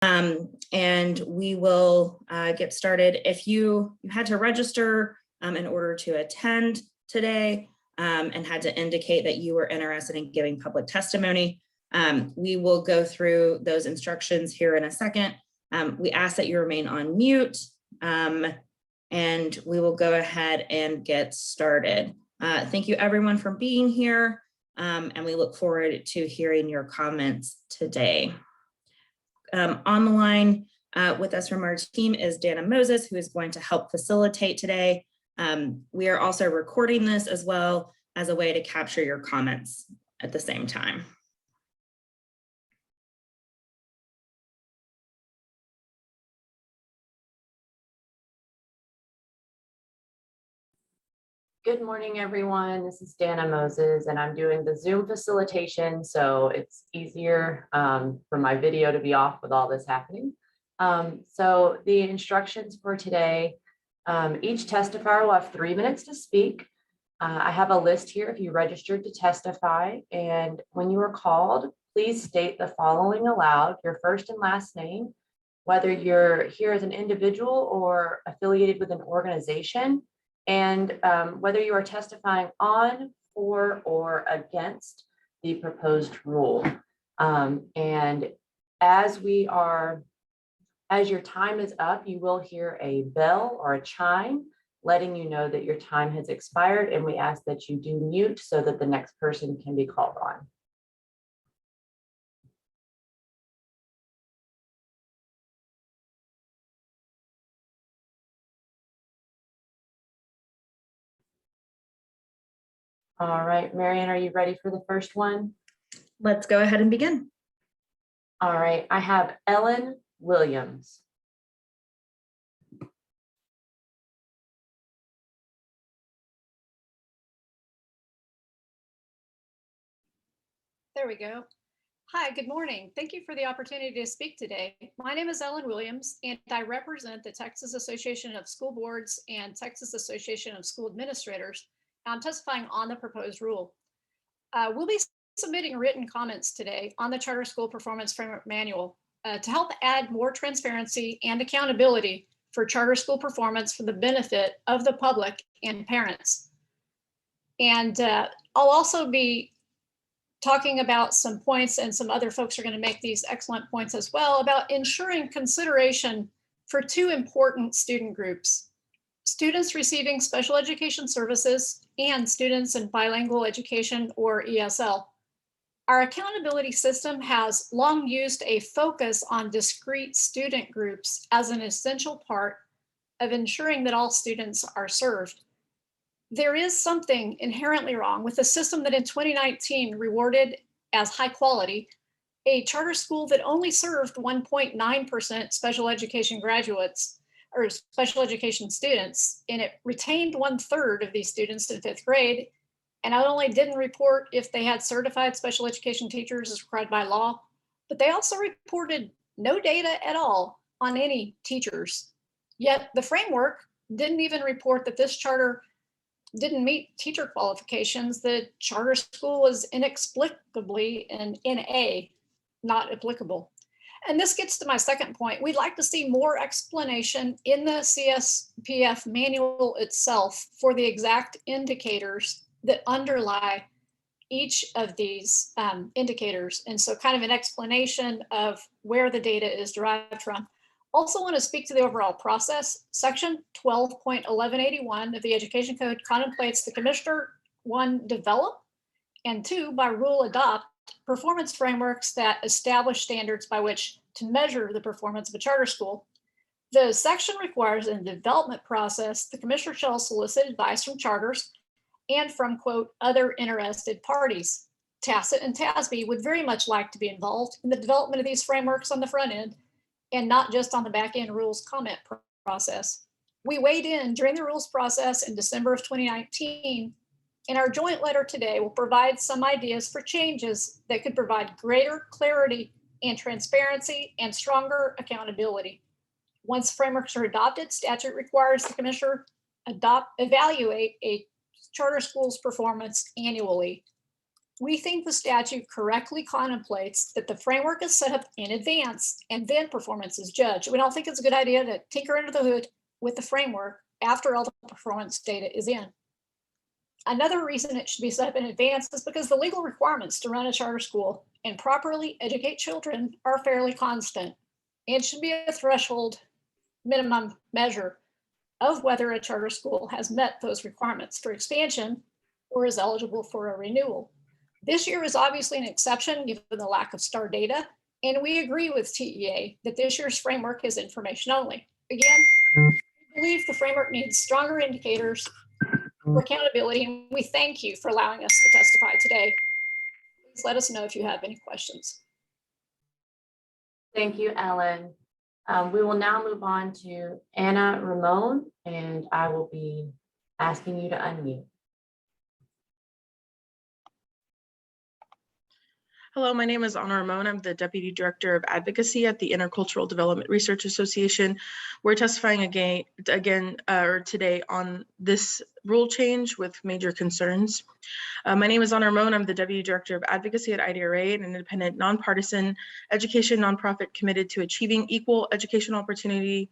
And we will get started. If you had to register in order to attend today and had to indicate that you were interested in giving public testimony, we will go through those instructions here in a second. We ask that you remain on mute, and we will go ahead and get started. Thank you everyone for being here, and we look forward to hearing your comments today. On the line with us from our team is Dana Moses, who is going to help facilitate today. We are also recording this as well as a way to capture your comments at the same time. Good morning, everyone. This is Dana Moses, and I'm doing the Zoom facilitation, so it's easier for my video to be off with all this happening. So the instructions for today, each testifier will have 3 minutes to speak. I have a list here if you registered to testify, and when you are called, please state the following aloud: your first and last name, whether you're here as an individual or affiliated with an organization, and whether you are testifying on, for, or against the proposed rule. And as your time is up, you will hear a bell or a chime letting you know that your time has expired, and we ask that you do mute so that the next person can be called on. All right, Marianne, are you ready for the first one? Let's go ahead and begin. All right, I have Ellen Williams. There we go. Hi, good morning. Thank you for the opportunity to speak today. My name is Ellen Williams, and I represent the Texas Association of School Boards and Texas Association of School Administrators. I'm testifying on the proposed rule. We'll be submitting written comments today on the Charter School Performance Framework Manual to help add more transparency and accountability for charter school performance for the benefit of the public and parents. And I'll also be talking about some points, and some other folks are going to make these excellent points as well, about ensuring consideration for two important student groups: students receiving special education services and students in bilingual education, or ESL. Our accountability system has long used a focus on discrete student groups as an essential part of ensuring that all students are served. There is something inherently wrong with a system that in 2019 rewarded as high quality a charter school that only served 1.9% special education graduates or special education students, and it retained 1/3 of these students in 5th grade, and not only didn't report if they had certified special education teachers as required by law, but they also reported no data at all on any teachers. Yet the framework didn't even report that this charter didn't meet teacher qualifications. The charter school was inexplicably an NA, not applicable. And this gets to my second point. We'd like to see more explanation in the CSPF manual itself for the exact indicators that underlie each of these indicators. And so kind of an explanation of where the data is derived from. Also want to speak to the overall process. Section 12.1181 of the Education Code contemplates the commissioner, 1, develop, and 2, by rule adopt performance frameworks that establish standards by which to measure the performance of a charter school. The section requires in the development process, the commissioner shall solicit advice from charters and from, quote, other interested parties. Tacit and TASB would very much like to be involved in the development of these frameworks on the front end, and not just on the back end rules comment process. We weighed in during the rules process in December of 2019, and our joint letter today will provide some ideas for changes that could provide greater clarity and transparency and stronger accountability. Once frameworks are adopted, statute requires the commissioner evaluate a charter school's performance annually. We think the statute correctly contemplates that the framework is set up in advance and then performance is judged. We don't think it's a good idea to tinker under the hood with the framework after all the performance data is in. Another reason it should be set up in advance is because the legal requirements to run a charter school and properly educate children are fairly constant and should be a threshold minimum measure of whether a charter school has met those requirements for expansion or is eligible for a renewal. This year is obviously an exception given the lack of STAR data, and we agree with TEA that this year's framework is information only. Again, we believe the framework needs stronger indicators for accountability, and we thank you for allowing us to testify today. Please let us know if you have any questions. Thank you, Ellen. We will now move on to Anna Ramona, and I will be asking you to unmute. Hello, my name is Anna Ramona. I'm the Deputy Director of Advocacy at the Intercultural Development Research Association. We're testifying today on this rule change with major concerns. My name is Anna Ramona. I'm the Deputy Director of Advocacy at IDRA, an independent, nonpartisan education nonprofit committed to achieving equal educational opportunity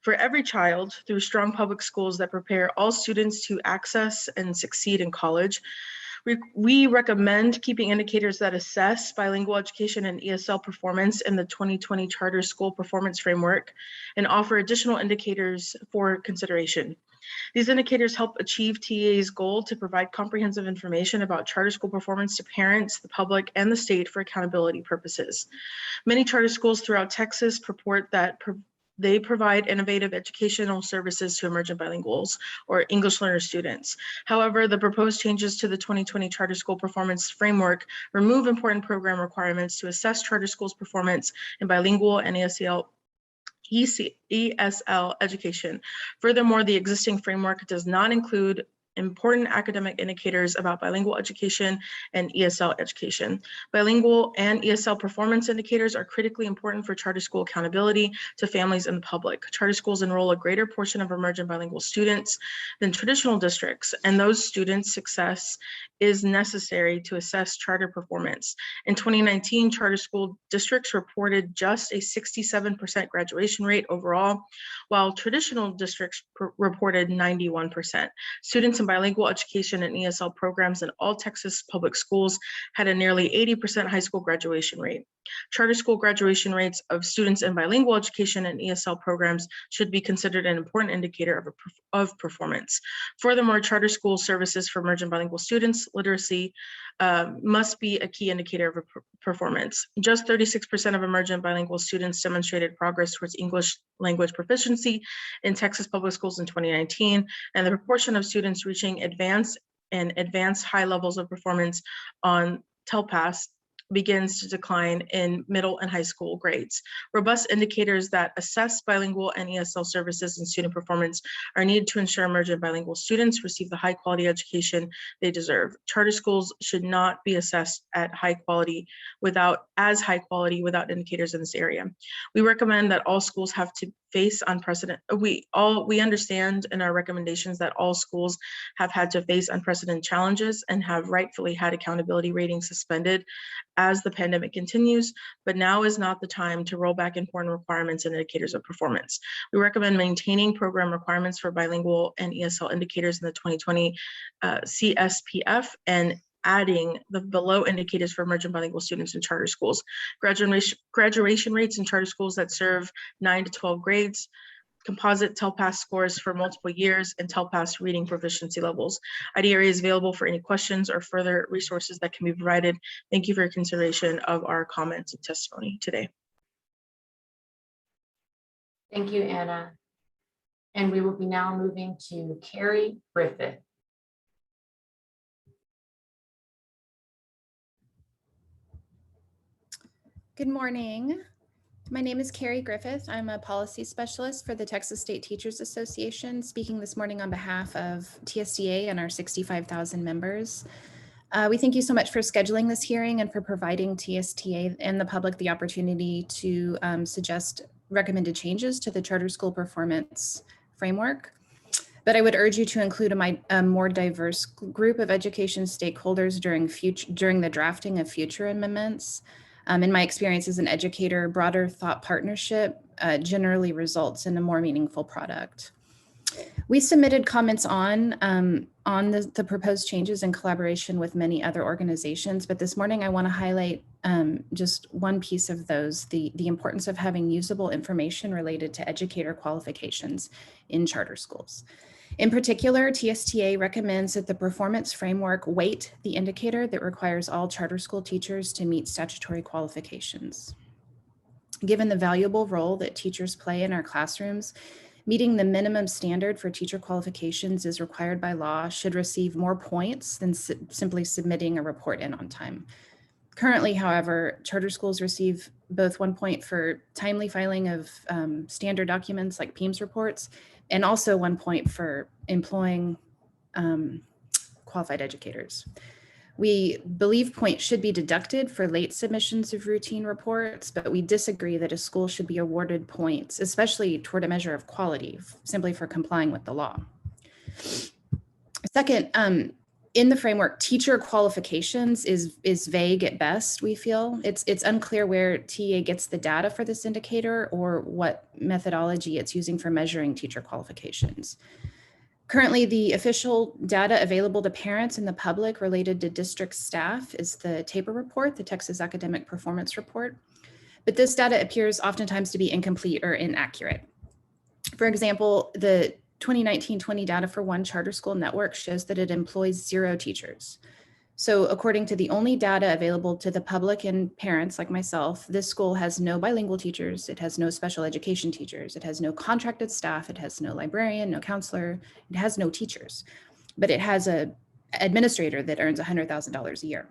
for every child through strong public schools that prepare all students to access and succeed in college. We recommend keeping indicators that assess bilingual education and ESL performance in the 2020 Charter School Performance Framework and offer additional indicators for consideration. These indicators help achieve TEA's goal to provide comprehensive information about charter school performance to parents, the public, and the state for accountability purposes. Many charter schools throughout Texas purport that they provide innovative educational services to emergent bilinguals or English learner students. However, the proposed changes to the 2020 Charter School Performance Framework remove important program requirements to assess charter schools' performance in bilingual and ESL education. Furthermore, the existing framework does not include important academic indicators about bilingual education and ESL education. Bilingual and ESL performance indicators are critically important for charter school accountability to families and the public. Charter schools enroll a greater portion of emergent bilingual students than traditional districts, and those students' success is necessary to assess charter performance. In 2019, charter school districts reported just a 67% graduation rate overall, while traditional districts reported 91%. Students in bilingual education and ESL programs in all Texas public schools had a nearly 80% high school graduation rate. Charter school graduation rates of students in bilingual education and ESL programs should be considered an important indicator of performance. Furthermore, charter school services for emergent bilingual students, literacy must be a key indicator of performance. Just 36% of emergent bilingual students demonstrated progress towards English language proficiency in Texas public schools in 2019, and the proportion of students reaching advanced high levels of performance on TELPAS begins to decline in middle and high school grades. Robust indicators that assess bilingual and ESL services and student performance are needed to ensure emergent bilingual students receive the high quality education they deserve. Charter schools should not be assessed at high quality without indicators in this area. We recommend that all schools have to face unprecedented, we understand in our recommendations that all schools have had to face unprecedented challenges and have rightfully had accountability ratings suspended as the pandemic continues, but now is not the time to roll back important requirements and indicators of performance. We recommend maintaining program requirements for bilingual and ESL indicators in the 2020 CSPF and adding the below indicators for emergent bilingual students in charter schools. Graduation rates in charter schools that serve 9 to 12 grades, composite TELPAS scores for multiple years, and TELPAS reading proficiency levels. IDRA is available for any questions or further resources that can be provided. Thank you for your consideration of our comments and testimony today. Thank you, Anna. And we will be now moving to Carrie Griffin. Good morning. My name is Carrie Griffith. I'm a policy specialist for the Texas State Teachers Association, speaking this morning on behalf of TSDA and our 65,000 members. We thank you so much for scheduling this hearing and for providing TSTA and the public the opportunity to suggest recommended changes to the charter school performance framework. But I would urge you to include a more diverse group of education stakeholders during the drafting of future amendments. In my experience as an educator, broader thought partnership generally results in a more meaningful product. We submitted comments on the proposed changes in collaboration with many other organizations, but this morning I want to highlight just one piece of those, the importance of having usable information related to educator qualifications in charter schools. In particular, TSTA recommends that the performance framework weight the indicator that requires all charter school teachers to meet statutory qualifications. Given the valuable role that teachers play in our classrooms, meeting the minimum standard for teacher qualifications is required by law should receive more points than simply submitting a report in on time. Currently, however, charter schools receive both 1 point for timely filing of standard documents like PEIMS reports, and also 1 point for employing qualified educators. We believe points should be deducted for late submissions of routine reports, but we disagree that a school should be awarded points, especially toward a measure of quality, simply for complying with the law. Second, in the framework, teacher qualifications is vague at best, we feel. It's unclear where TA gets the data for this indicator or what methodology it's using for measuring teacher qualifications. Currently, the official data available to parents and the public related to district staff is the TAPER report, the Texas Academic Performance Report. But this data appears oftentimes to be incomplete or inaccurate. For example, the 2019-20 data for one charter school network shows that it employs 0 teachers. So according to the only data available to the public and parents like myself, this school has no bilingual teachers, it has no special education teachers, it has no contracted staff, it has no librarian, no counselor, it has no teachers, but it has an administrator that earns $100,000 a year.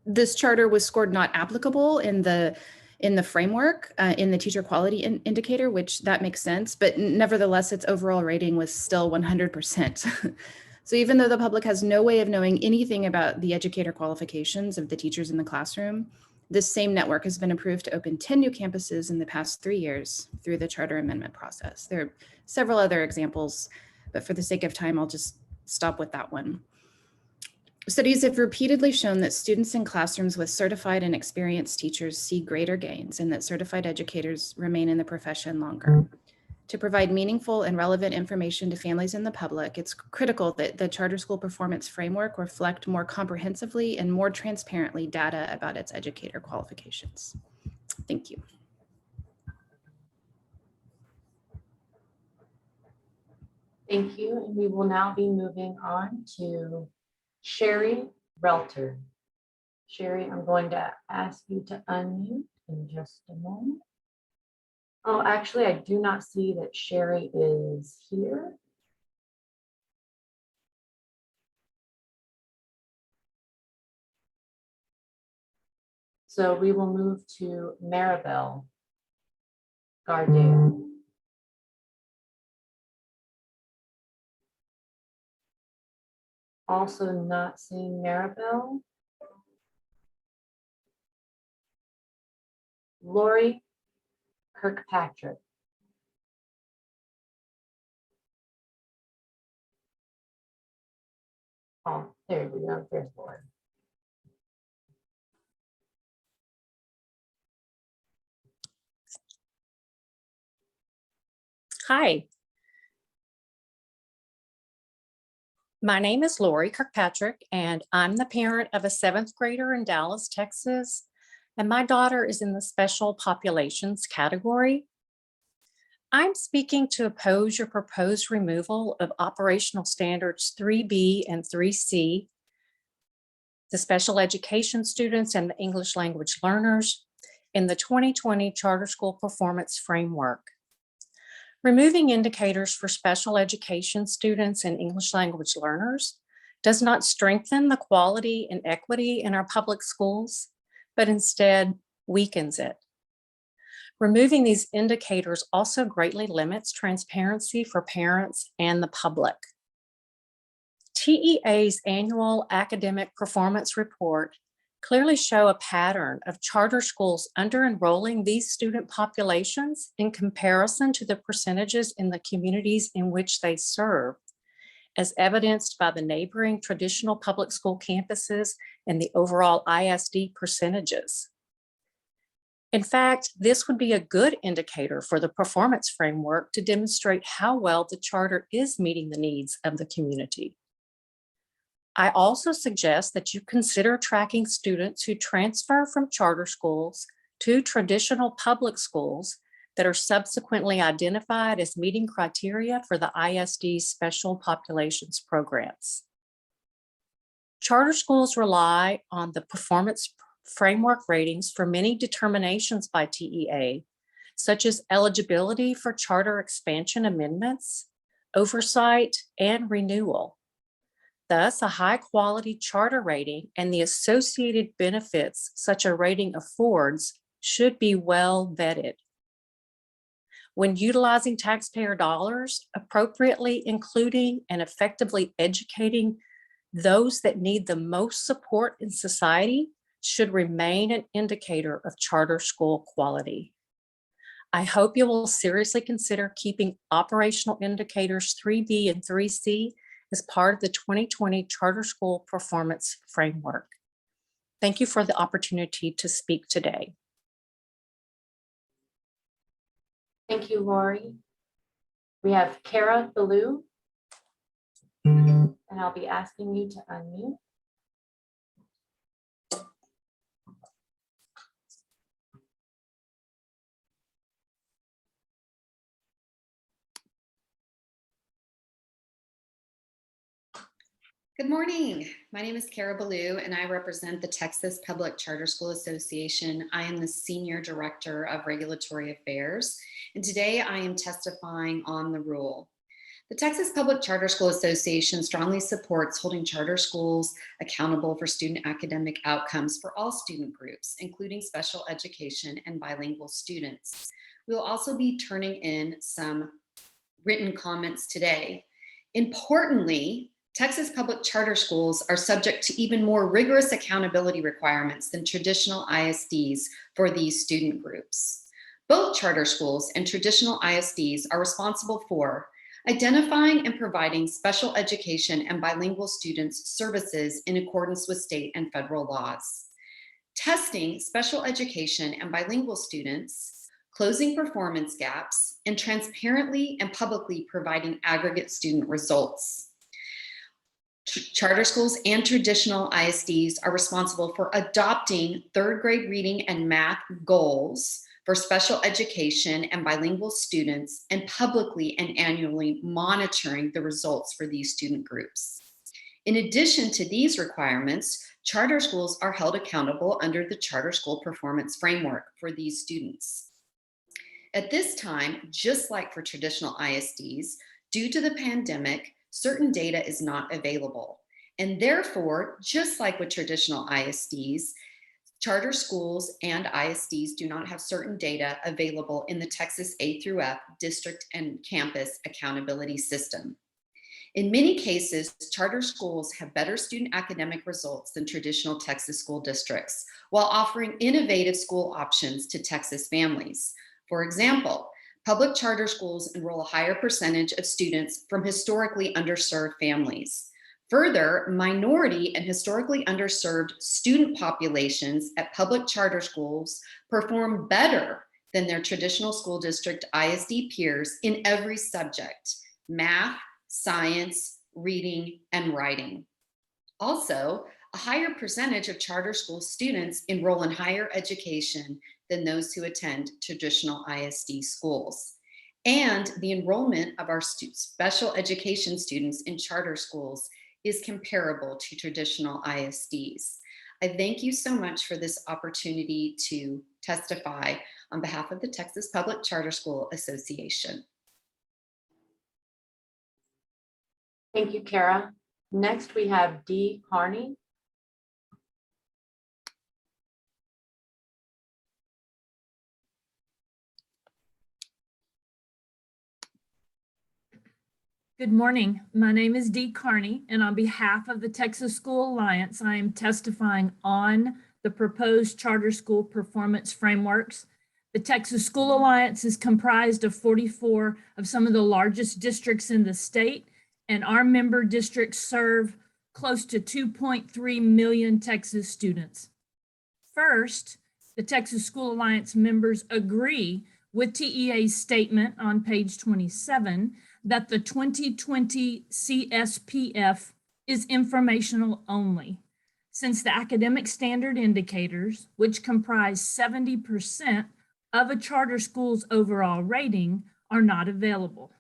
This charter was scored not applicable in the framework, in the teacher quality indicator, which that makes sense, but nevertheless, its overall rating was still 100%. So even though the public has no way of knowing anything about the educator qualifications of the teachers in the classroom, this same network has been approved to open 10 new campuses in the past 3 years through the charter amendment process. There are several other examples, but for the sake of time, I'll just stop with that one. Studies have repeatedly shown that students in classrooms with certified and experienced teachers see greater gains and that certified educators remain in the profession longer. To provide meaningful and relevant information to families and the public, it's critical that the charter school performance framework reflect more comprehensively and more transparently data about its educator qualifications. Thank you. Thank you. And we will now be moving on to Sherry Relter. Sherry, I'm going to ask you to unmute in just a moment. Oh, actually, I do not see that Sherry is here. So we will move to Maribel Gardea. Also not seeing Maribel. Lori Kirkpatrick. Oh, there we go. There's Lori. Hi. My name is Lori Kirkpatrick, and I'm the parent of a 7th grader in Dallas, Texas, and my daughter is in the special populations category. I'm speaking to oppose your proposed removal of operational standards 3B and 3C, the special education students and the English language learners in the 2020 Charter School Performance Framework. Removing indicators for special education students and English language learners does not strengthen the quality and equity in our public schools, but instead weakens it. Removing these indicators also greatly limits transparency for parents and the public. TEA's annual academic performance report clearly show a pattern of charter schools under-enrolling these student populations in comparison to the percentages in the communities in which they serve, as evidenced by the neighboring traditional public school campuses and the overall ISD percentages. In fact, this would be a good indicator for the performance framework to demonstrate how well the charter is meeting the needs of the community. I also suggest that you consider tracking students who transfer from charter schools to traditional public schools that are subsequently identified as meeting criteria for the ISD Special Populations programs. Charter schools rely on the performance framework ratings for many determinations by TEA, such as eligibility for charter expansion amendments, oversight, and renewal. Thus, a high-quality charter rating and the associated benefits such a rating affords should be well vetted. When utilizing taxpayer dollars, appropriately including and effectively educating those that need the most support in society should remain an indicator of charter school quality. I hope you will seriously consider keeping operational indicators 3B and 3C as part of the 2020 Charter School Performance Framework. Thank you for the opportunity to speak today. Thank you, Lori. We have Kara Bellew, and I'll be asking you to unmute. Good morning. My name is Kara Bellew, and I represent the Texas Public Charter School Association. I am the Senior Director of Regulatory Affairs, and today I am testifying on the rule. The Texas Public Charter School Association strongly supports holding charter schools accountable for student academic outcomes for all student groups, including special education and bilingual students. We will also be turning in some written comments today. Importantly, Texas public charter schools are subject to even more rigorous accountability requirements than traditional ISDs for these student groups. Both charter schools and traditional ISDs are responsible for identifying and providing special education and bilingual students services in accordance with state and federal laws, testing special education and bilingual students, closing performance gaps, and transparently and publicly providing aggregate student results. Charter schools and traditional ISDs are responsible for adopting third grade reading and math goals for special education and bilingual students and publicly and annually monitoring the results for these student groups. In addition to these requirements, charter schools are held accountable under the Charter School Performance Framework for these students. At this time, just like for traditional ISDs, due to the pandemic, certain data is not available. And therefore, just like with traditional ISDs, charter schools and ISDs do not have certain data available in the Texas A through F district and campus accountability system. In many cases, charter schools have better student academic results than traditional Texas school districts, while offering innovative school options to Texas families. For example, public charter schools enroll a higher percentage of students from historically underserved families. Further, minority and historically underserved student populations at public charter schools perform better than their traditional school district ISD peers in every subject: math, science, reading, and writing. Also, a higher percentage of charter school students enroll in higher education than those who attend traditional ISD schools. And the enrollment of our special education students in charter schools is comparable to traditional ISDs. I thank you so much for this opportunity to testify on behalf of the Texas Public Charter School Association. Thank you, Kara. Next, we have Dee Carter. Good morning. My name is Dee Carter, and on behalf of the Texas School Alliance, I am testifying on the proposed charter school performance frameworks. The Texas School Alliance is comprised of 44 of some of the largest districts in the state, and our member districts serve close to 2.3 million Texas students. First, the Texas School Alliance members agree with TEA's statement on page 27 that the 2020 CSPF is informational only, since the academic standard indicators, which comprise 70% of a charter school's overall rating, are not available.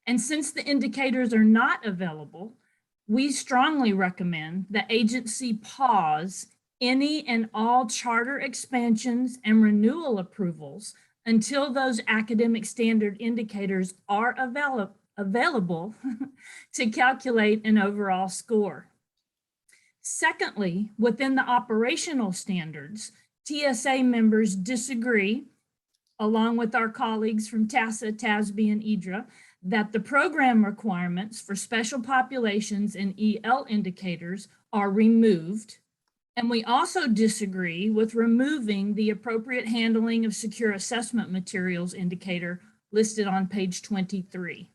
And since the indicators are not available, we strongly recommend the agency pause any and all charter expansions and renewal approvals until those academic standard indicators are available to calculate an overall score. Secondly, within the operational standards, TSA members disagree, along with our colleagues from TASA, TASB, and IDRA, that the program requirements for special populations and EL indicators are removed. And we also disagree with removing the appropriate handling of secure assessment materials indicator listed on page 23.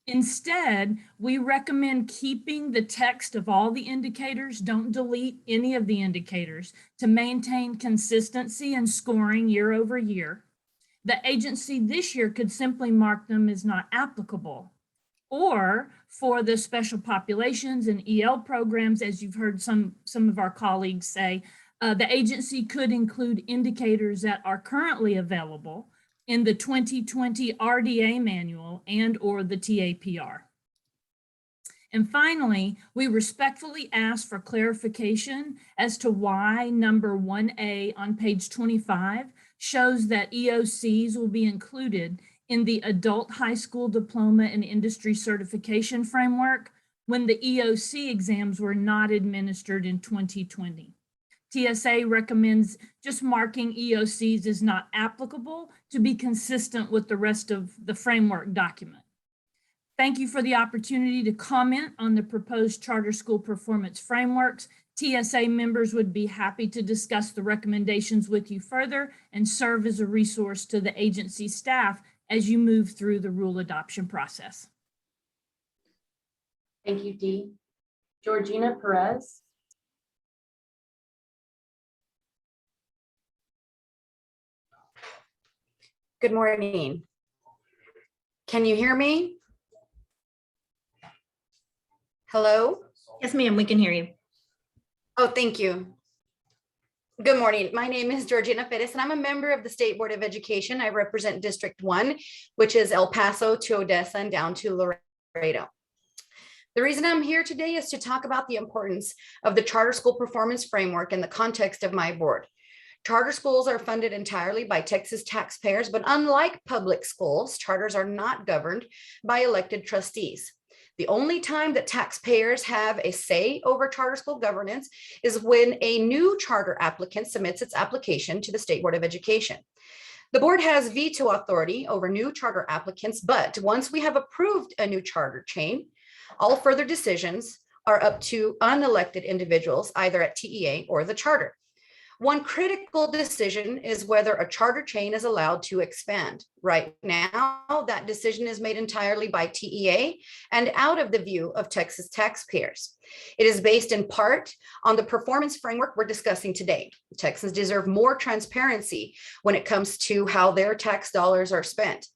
Instead, we recommend keeping the text of all the indicators, don't delete any of the indicators, to maintain consistency and scoring year over year. The agency this year could simply mark them as not applicable. Or for the special populations and EL programs, as you've heard some of our colleagues say, the agency could include indicators that are currently available in the 2020 RDA manual and or the TAPR. And finally, we respectfully ask for clarification as to why number 1A on page 25 shows that EOCs will be included in the adult high school diploma and industry certification framework when the EOC exams were not administered in 2020. TSA recommends just marking EOCs as not applicable to be consistent with the rest of the framework document. Thank you for the opportunity to comment on the proposed charter school performance frameworks. TSA members would be happy to discuss the recommendations with you further and serve as a resource to the agency staff as you move through the rule adoption process. Thank you, Dee. Georgina Perez. Good morning. Can you hear me? Hello? Yes, ma'am, we can hear you. Oh, thank you. Good morning. My name is Georgina Perez, and I'm a member of the State Board of Education. I represent District 1, which is El Paso to Odessa and down to Laredo. The reason I'm here today is to talk about the importance of the Charter School Performance Framework in the context of my board. Charter schools are funded entirely by Texas taxpayers, but unlike public schools, charters are not governed by elected trustees. The only time that taxpayers have a say over charter school governance is when a new charter applicant submits its application to the State Board of Education. The board has veto authority over new charter applicants, but once we have approved a new charter chain, all further decisions are up to unelected individuals, either at TEA or the charter. One critical decision is whether a charter chain is allowed to expand. Right now, that decision is made entirely by TEA and out of the view of Texas taxpayers. It is based in part on the performance framework we're discussing today. Texans deserve more transparency when it comes to how their tax dollars are spent.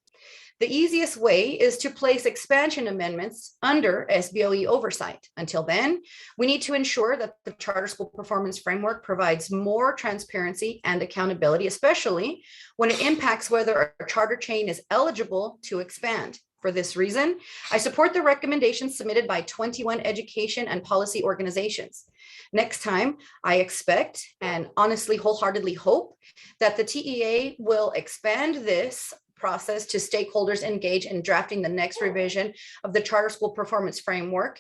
The easiest way is to place expansion amendments under SBOE oversight. Until then, we need to ensure that the Charter School Performance Framework provides more transparency and accountability, especially when it impacts whether a charter chain is eligible to expand. For this reason, I support the recommendations submitted by 21 education and policy organizations. Next time, I expect and honestly, wholeheartedly hope that the TEA will expand this process to stakeholders engaged in drafting the next revision of the Charter School Performance Framework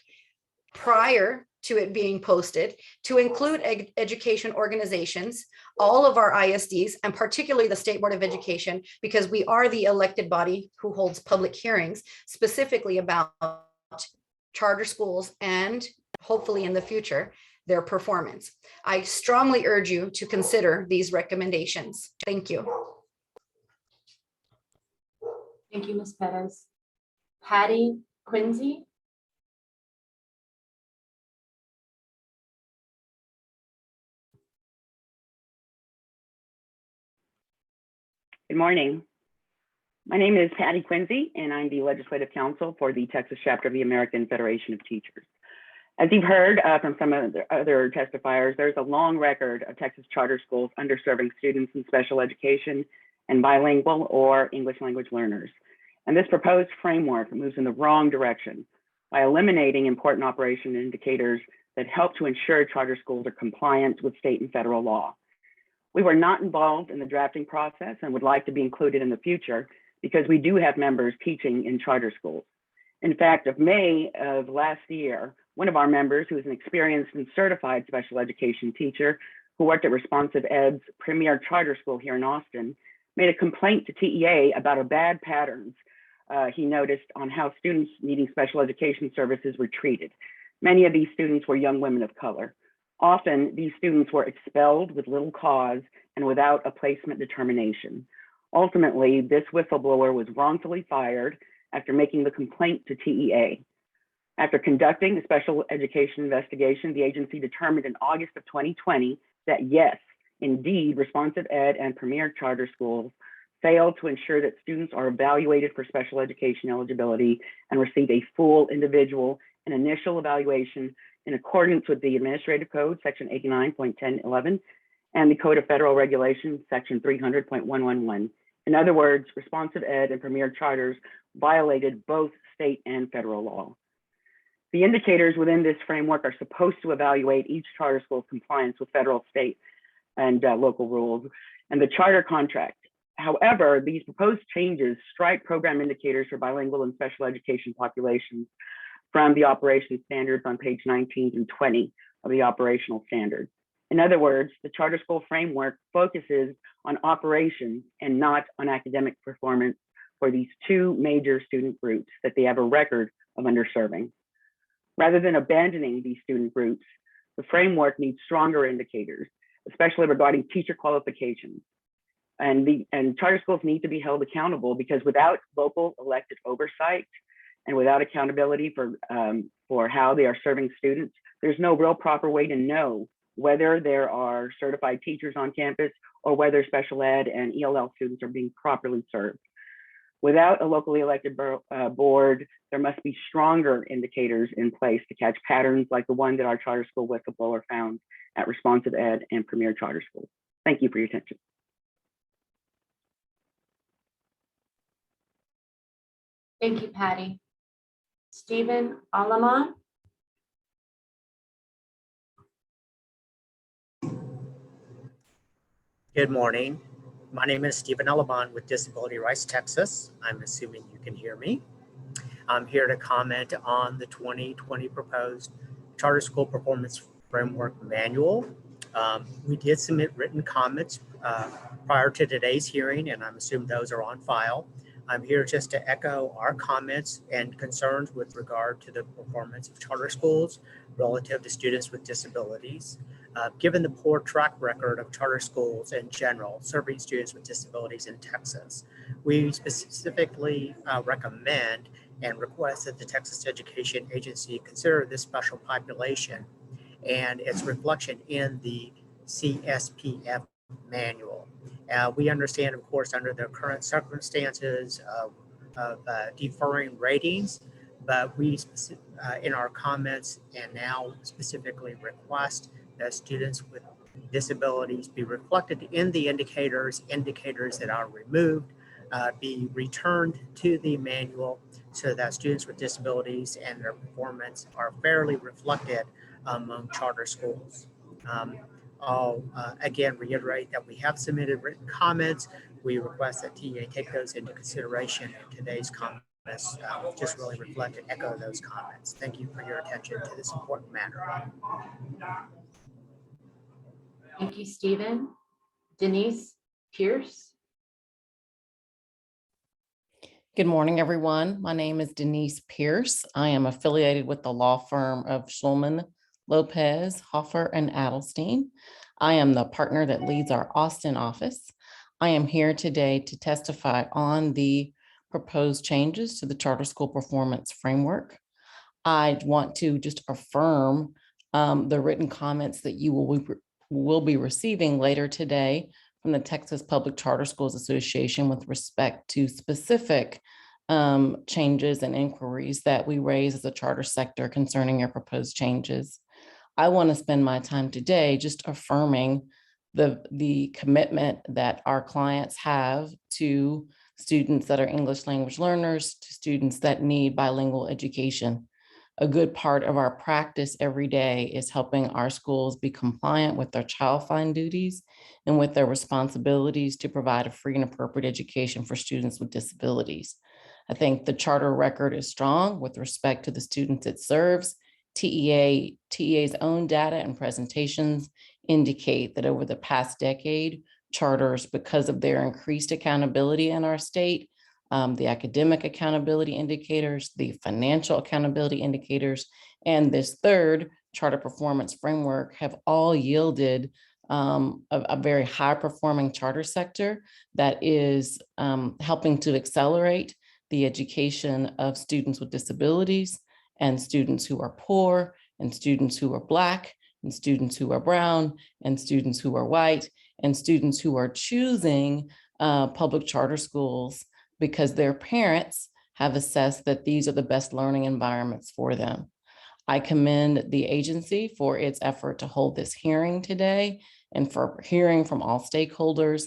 prior to it being posted, to include education organizations, all of our ISDs, and particularly the State Board of Education, because we are the elected body who holds public hearings specifically about charter schools and hopefully in the future, their performance. I strongly urge you to consider these recommendations. Thank you. Thank you, Ms. Perez. Patty Quincy. Good morning. My name is Patty Quincy, and I'm the Legislative Counsel for the Texas chapter of the American Federation of Teachers. As you've heard from some of the other testifiers, there's a long record of Texas charter schools underserving students in special education and bilingual or English language learners. And this proposed framework moves in the wrong direction by eliminating important operation indicators that help to ensure charter schools are compliant with state and federal law. We were not involved in the drafting process and would like to be included in the future because we do have members teaching in charter schools. In fact, of May of last year, one of our members, who is an experienced and certified special education teacher who worked at Responsive Ed's premier charter school here in Austin, made a complaint to TEA about a bad patterns he noticed on how students needing special education services were treated. Many of these students were young women of color. Often, these students were expelled with little cause and without a placement determination. Ultimately, this whistleblower was wrongfully fired after making the complaint to TEA. After conducting a special education investigation, the agency determined in August of 2020 that yes, indeed, Responsive Ed and premier charter schools failed to ensure that students are evaluated for special education eligibility and receive a full individual and initial evaluation in accordance with the Administrative Code, Section 89.1011, and the Code of Federal Regulations, Section 300.111. In other words, Responsive Ed and premier charters violated both state and federal law. The indicators within this framework are supposed to evaluate each charter school's compliance with federal, state, and local rules and the charter contract. However, these proposed changes strike program indicators for bilingual and special education populations from the operation standards on page 19 through 20 of the operational standards. In other words, the charter school framework focuses on operations and not on academic performance for these two major student groups that they have a record of underserving. Rather than abandoning these student groups, the framework needs stronger indicators, especially regarding teacher qualifications. And charter schools need to be held accountable because without local elected oversight and without accountability for how they are serving students, there's no real proper way to know whether there are certified teachers on campus or whether special ed and ELL students are being properly served. Without a locally elected board, there must be stronger indicators in place to catch patterns like the one that our charter school whistleblower found at Responsive Ed and premier charter schools. Thank you for your attention. Thank you, Patty. Stephen Allemand. Good morning. My name is Stephen Allemand with Disability Rights Texas. I'm assuming you can hear me. I'm here to comment on the 2020 proposed Charter School Performance Framework Manual. We did submit written comments prior to today's hearing, and I'm assuming those are on file. I'm here just to echo our comments and concerns with regard to the performance of charter schools relative to students with disabilities. Given the poor track record of charter schools in general serving students with disabilities in Texas, we specifically recommend and request that the Texas Education Agency consider this special population and its reflection in the CSPF manual. We understand, of course, under the current circumstances of deferring ratings, but we, in our comments and now specifically request that students with disabilities be reflected in the indicators that are removed, be returned to the manual so that students with disabilities and their performance are fairly reflected among charter schools. I'll again reiterate that we have submitted written comments. We request that TA take those into consideration in today's comments. Just really reflect and echo those comments. Thank you for your attention to this important matter. Thank you, Stephen. Denise Pierce. Good morning, everyone. My name is Denise Pierce. I am affiliated with the law firm of Schulman, Lopez, Hoffer, and Adelstein. I am the partner that leads our Austin office. I am here today to testify on the proposed changes to the charter school performance framework. I want to just affirm the written comments that you will be receiving later today from the Texas Public Charter Schools Association with respect to specific changes and inquiries that we raise as a charter sector concerning your proposed changes. I want to spend my time today just affirming the commitment that our clients have to students that are English language learners, to students that need bilingual education. A good part of our practice every day is helping our schools be compliant with their child find duties and with their responsibilities to provide a free and appropriate education for students with disabilities. I think the charter record is strong with respect to the students it serves. TEA's own data and presentations indicate that over the past decade, charters, because of their increased accountability in our state, the academic accountability indicators, the financial accountability indicators, and this third charter performance framework have all yielded a very high performing charter sector that is helping to accelerate the education of students with disabilities and students who are poor and students who are Black and students who are brown and students who are white and students who are choosing public charter schools because their parents have assessed that these are the best learning environments for them. I commend the agency for its effort to hold this hearing today and for hearing from all stakeholders.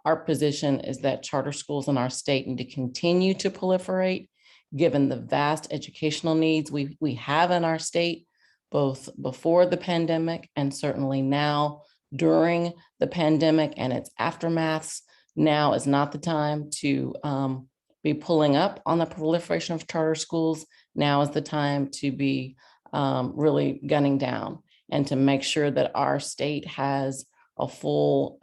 Our position is that charter schools in our state need to continue to proliferate, given the vast educational needs we have in our state, both before the pandemic and certainly now during the pandemic and its aftermaths. Now is not the time to be pulling up on the proliferation of charter schools. Now is the time to be really gunning down and to make sure that our state has a full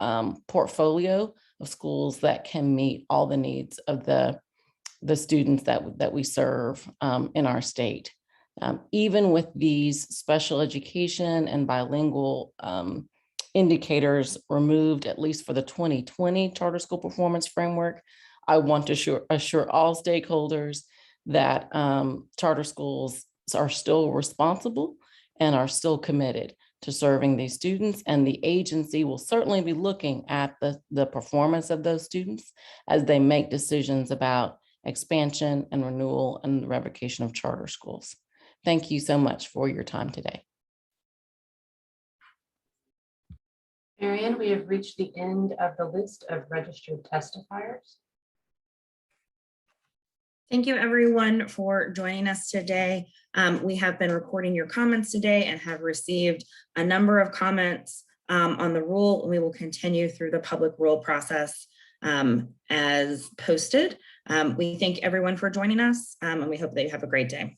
portfolio of schools that can meet all the needs of the students that we serve in our state. Even with these special education and bilingual indicators removed, at least for the 2020 Charter School Performance Framework, I want to assure all stakeholders that charter schools are still responsible and are still committed to serving these students, and the agency will certainly be looking at the performance of those students as they make decisions about expansion and renewal and the revocation of charter schools. Thank you so much for your time today. Marianne, we have reached the end of the list of registered testifiers. Thank you everyone for joining us today. We have been recording your comments today and have received a number of comments on the rule. We will continue through the public rule process as posted. We thank everyone for joining us and we hope that you have a great day.